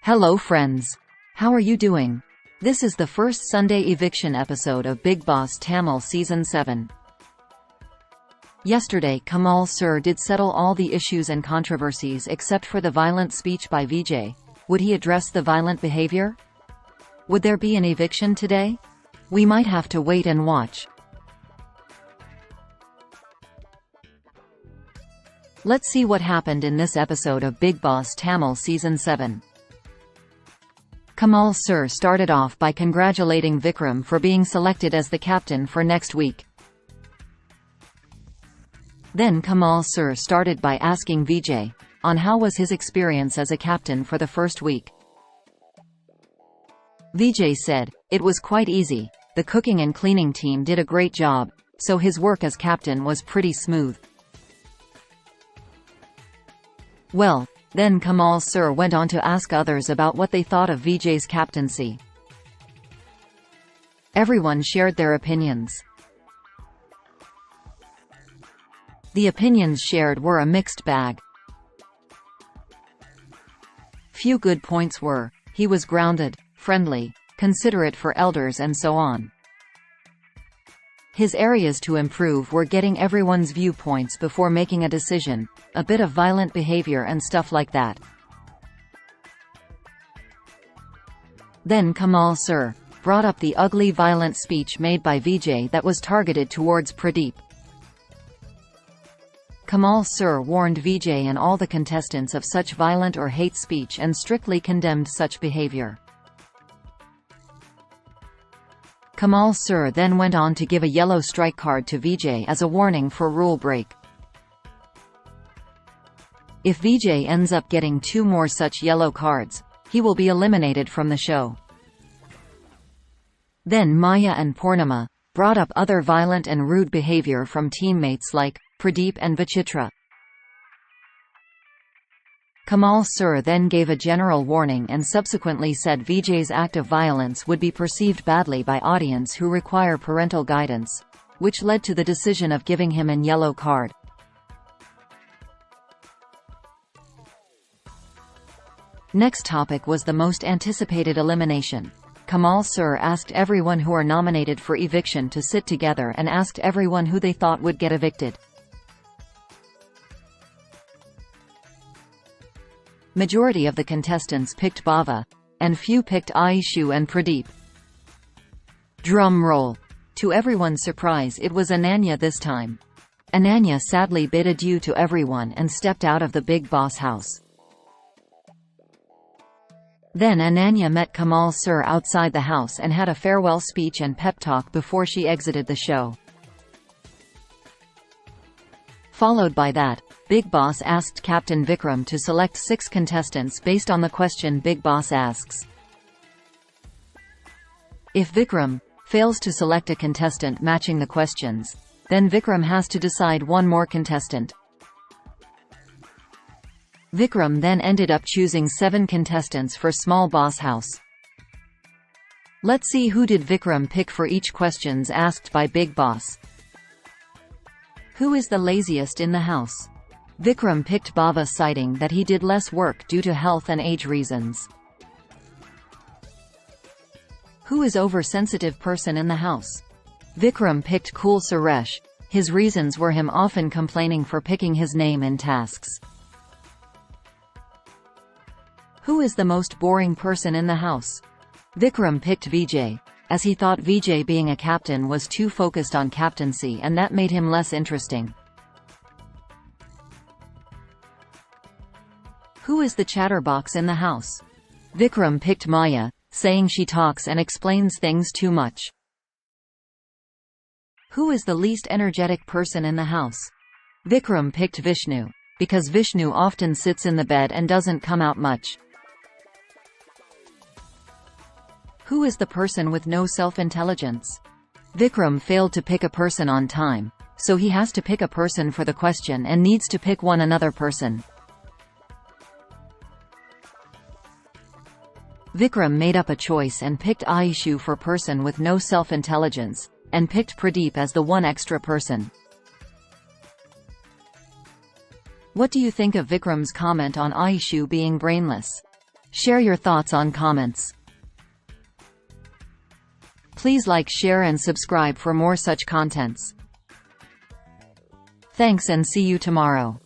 Hello friends. How are you doing? This is the first Sunday eviction episode of Bigg Boss Tamil Season 7. Yesterday Kamal Sir did settle all the issues and controversies except for the violent speech by Vijay. Would he address the violent behavior? Would there be an eviction today? We might have to wait and watch. Let's see what happened in this episode of Bigg Boss Tamil Season 7. Kamal Sir started off by congratulating Vikram for being selected as the captain for next week. Then Kamal Sir started by asking Vijay on how was his experience as a captain for the first week. Vijay said, "It was quite easy, the cooking and cleaning team did a great job, so his work as captain was pretty smooth." Well, then Kamal Sir went on to ask others about what they thought of Vijay's captaincy. Everyone shared their opinions. The opinions shared were a mixed bag. Few good points were, he was grounded, friendly, considerate for elders and so on. His areas to improve were getting everyone's viewpoints before making a decision, a bit of violent behavior and stuff like that. Then Kamal Sir brought up the ugly violent speech made by Vijay that was targeted towards Pradeep. Kamal Sir warned Vijay and all the contestants of such violent or hate speech and strictly condemned such behavior. Kamal Sir then went on to give a yellow strike card to Vijay as a warning for rule break. If Vijay ends up getting 2 more such yellow cards, he will be eliminated from the show. Then Maya and Purnima brought up other violent and rude behavior from teammates like Pradeep and Vichitra. Kamal Sir then gave a general warning and subsequently said Vijay's act of violence would be perceived badly by audience who require parental guidance, which led to the decision of giving him an yellow card. Next topic was the most anticipated elimination. Kamal Sir asked everyone who are nominated for eviction to sit together and asked everyone who they thought would get evicted. Majority of the contestants picked Bava, and few picked Aishu and Pradeep. Drum roll. To everyone's surprise, it was Ananya this time. Ananya sadly bid adieu to everyone and stepped out of the Bigg Boss house. Then Ananya met Kamal Sir outside the house and had a farewell speech and pep talk before she exited the show. Followed by that, Bigg Boss asked Captain Vikram to select 6 contestants based on the question Bigg Boss asks. If Vikram fails to select a contestant matching the questions, then Vikram has to decide one more contestant. Vikram then ended up choosing 7 contestants for Small Boss House. Let's see who did Vikram pick for each questions asked by Bigg Boss. Who is the laziest in the house? Vikram picked Bava, citing that he did less work due to health and age reasons. Who is oversensitive person in the house? Vikram picked Cool Suresh. His reasons were him often complaining for picking his name in tasks. Who is the most boring person in the house? Vikram picked Vijay, as he thought Vijay being a captain was too focused on captaincy and that made him less interesting. Who is the chatterbox in the house? Vikram picked Maya, saying she talks and explains things too much. Who is the least energetic person in the house? Vikram picked Vishnu, because Vishnu often sits in the bed and doesn't come out much. Who is the person with no self-intelligence? Vikram failed to pick a person on time, so he has to pick a person for the question and needs to pick another person. Vikram made up a choice and picked Aishu for person with no self-intelligence, and picked Pradeep as the one extra person. What do you think of Vikram's comment on Aishu being brainless? Share your thoughts on comments. Please like, share and subscribe for more such contents. Thanks and see you tomorrow.